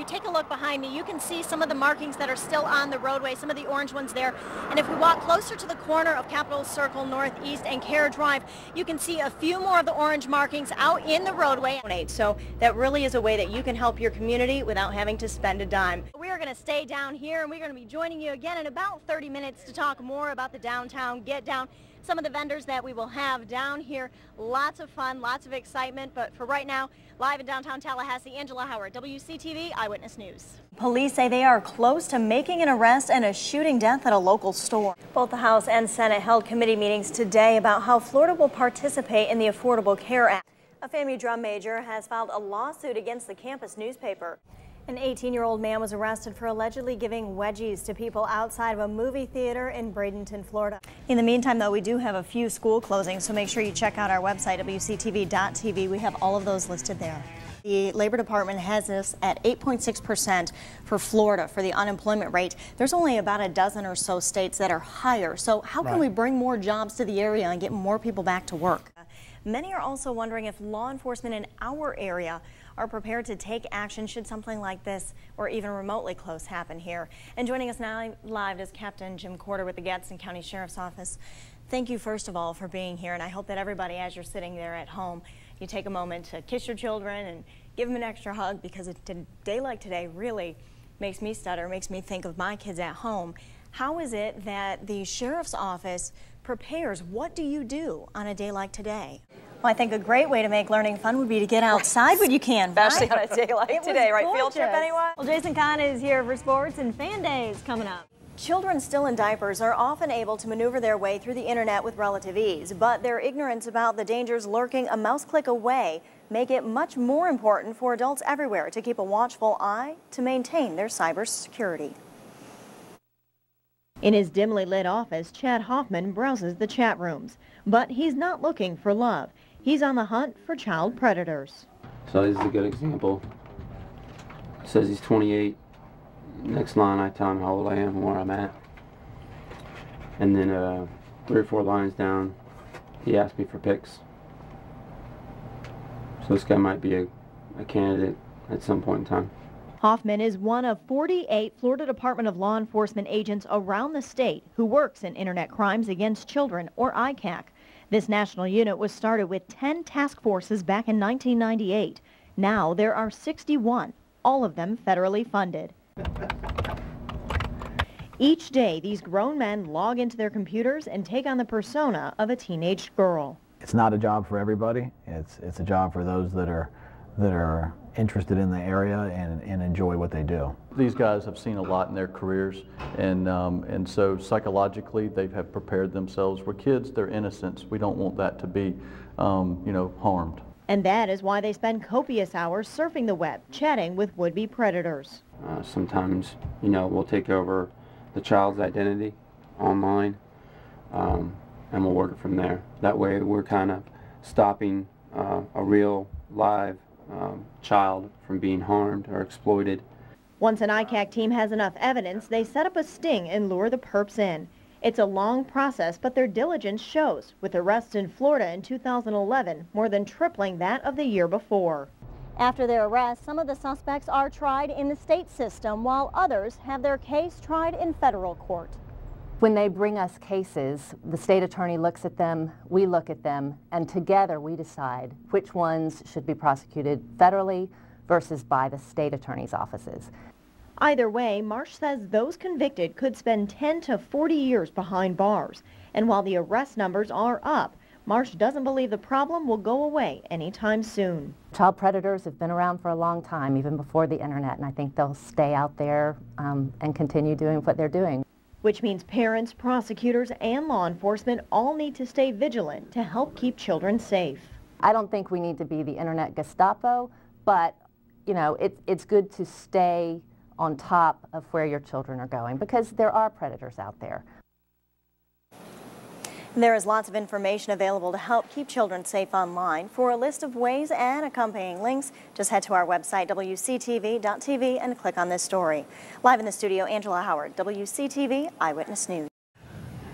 take a look behind me, you can see some of the markings that are still on the roadway, some of the orange ones there. And if we walk closer to the corner of Capitol Circle Northeast and Care Drive, you can see a few more of the orange markings out in the roadway. So that really is a way that you can help your community without having to spend a dime. We are going to stay down here, and we're going to be joining you again in about 30 minutes to talk more about the downtown Get Down. Some of the vendors that we will have down here. Lots of fun, lots of excitement, but for right now, live in downtown Tallahassee, Angela Howard, WCTV Eyewitness News. Police say they are close to making an arrest and a shooting death at a local store. Both the House and Senate held committee meetings today about how Florida will participate in the Affordable Care Act. A FAMU drum major has filed a lawsuit against the campus newspaper. An 18-year-old man was arrested for allegedly giving wedgies to people outside of a movie theater in Bradenton, Florida. In the meantime, though, we do have a few school closings, so make sure you check out our website, WCTV.tv. We have all of those listed there. The Labor Department has this at 8.6% for Florida for the unemployment rate. There's only about a dozen or so states that are higher. So how can we bring more jobs to the area and get more people back to work? Many are also wondering if law enforcement in our area are prepared to take action should something like this or even remotely close happen here. And joining us now live is Captain Jim Corder with the Gadsden County Sheriff's Office. Thank you, first of all, for being here, and I hope that everybody, as you're sitting there at home, you take a moment to kiss your children and give them an extra hug, because a day like today really makes me stutter, makes me think of my kids at home. How is it that the Sheriff's Office prepares? What do you do on a day like today? Well, I think a great way to make learning fun would be to get outside when you can, especially on a day like today, right? Gorgeous. Field trip, anyone? Well, Jason Kahn is here for sports and Fan Days coming up. Children still in diapers are often able to maneuver their way through the internet with relative ease, but their ignorance about the dangers lurking a mouse click away make it much more important for adults everywhere to keep a watchful eye to maintain their cyber security. In his dimly lit office, Chad Hoffman browses the chat rooms, but he's not looking for love. He's on the hunt for child predators. So this is a good example. It says he's 28. Next line, I tell him how old I am and where I'm at. And then 3 or 4 lines down, he asked me for pics. So this guy might be a candidate at some point in time. Hoffman is one of 48 Florida Department of Law Enforcement agents around the state who works in Internet Crimes Against Children, or ICAC. This national unit was started with 10 task forces back in 1998. Now there are 61, all of them federally funded. Each day, these grown men log into their computers and take on the persona of a teenage girl. It's not a job for everybody. It's a job for those that are interested in the area and enjoy what they do. These guys have seen a lot in their careers, and so psychologically they have prepared themselves. We're kids, they're innocents. We don't want that to be, harmed. And that is why they spend copious hours surfing the web, chatting with would-be predators. Sometimes, we'll take over the child's identity online, and we'll work it from there. That way we're kind of stopping a real live child from being harmed or exploited. Once an ICAC team has enough evidence, they set up a sting and lure the perps in. It's a long process, but their diligence shows, with arrests in Florida in 2011 more than tripling that of the year before. After their arrest, some of the suspects are tried in the state system, while others have their case tried in federal court. When they bring us cases, the state attorney looks at them, we look at them, and together we decide which ones should be prosecuted federally versus by the state attorney's offices. Either way, Marsh says those convicted could spend 10 to 40 years behind bars. And while the arrest numbers are up, Marsh doesn't believe the problem will go away anytime soon. Child predators have been around for a long time, even before the internet, and I think they'll stay out there and continue doing what they're doing. Which means parents, prosecutors, and law enforcement all need to stay vigilant to help keep children safe. I don't think we need to be the internet Gestapo, but it's good to stay on top of where your children are going, because there are predators out there. There is lots of information available to help keep children safe online. For a list of ways and accompanying links, just head to our website, WCTV.tv, and click on this story. Live in the studio, Angela Howard, WCTV Eyewitness News.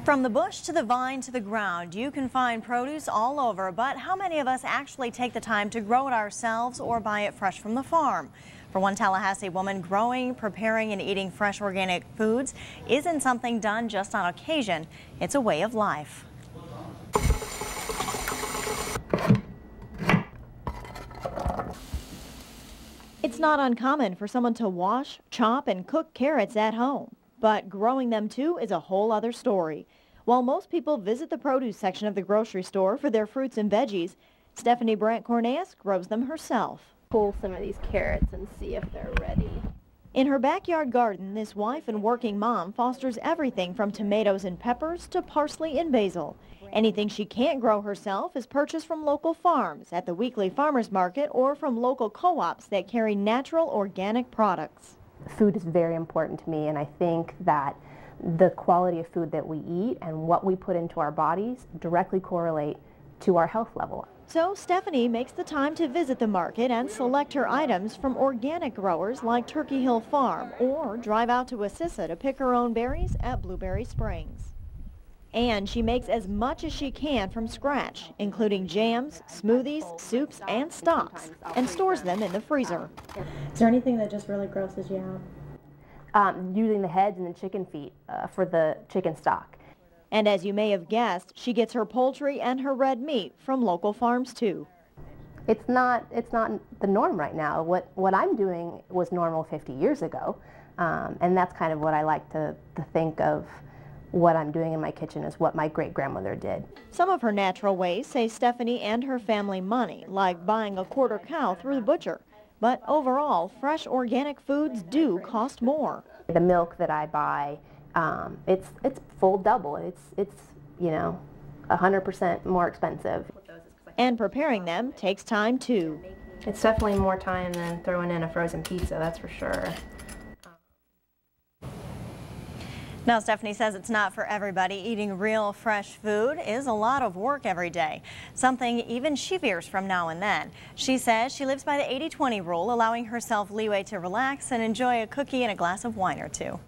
From the bush to the vine to the ground, you can find produce all over, but how many of us actually take the time to grow it ourselves or buy it fresh from the farm? For one Tallahassee woman, growing, preparing, and eating fresh organic foods isn't something done just on occasion. It's a way of life. It's not uncommon for someone to wash, chop, and cook carrots at home, but growing them too is a whole other story. While most people visit the produce section of the grocery store for their fruits and veggies, Stephanie Brandt Corneas grows them herself. Pull some of these carrots and see if they're ready. In her backyard garden, this wife and working mom fosters everything from tomatoes and peppers to parsley and basil. Anything she can't grow herself is purchased from local farms, at the weekly farmers market, or from local co-ops that carry natural organic products. Food is very important to me, and I think that the quality of food that we eat and what we put into our bodies directly correlate to our health level. So Stephanie makes the time to visit the market and select her items from organic growers like Turkey Hill Farm, or drive out to Assisa to pick her own berries at Blueberry Springs. And she makes as much as she can from scratch, including jams, smoothies, soups, and stocks, and stores them in the freezer. Is there anything that just really grosses you out? Using the heads and the chicken feet for the chicken stock. And as you may have guessed, she gets her poultry and her red meat from local farms too. It's not the norm right now. What I'm doing was normal 50 years ago, and that's kind of what I like to think of. What I'm doing in my kitchen is what my great-grandmother did. Some of her natural ways save Stephanie and her family money, like buying a quarter cow through the butcher. But overall, fresh organic foods do cost more. The milk that I buy, it's full double. It's you know, 100% more expensive. And preparing them takes time too. It's definitely more time than throwing in a frozen pizza, that's for sure. Now, Stephanie says it's not for everybody. Eating real, fresh food is a lot of work every day, something even she veers from now and then. She says she lives by the 80-20 rule, allowing herself leeway to relax and enjoy a cookie and a glass of wine or two.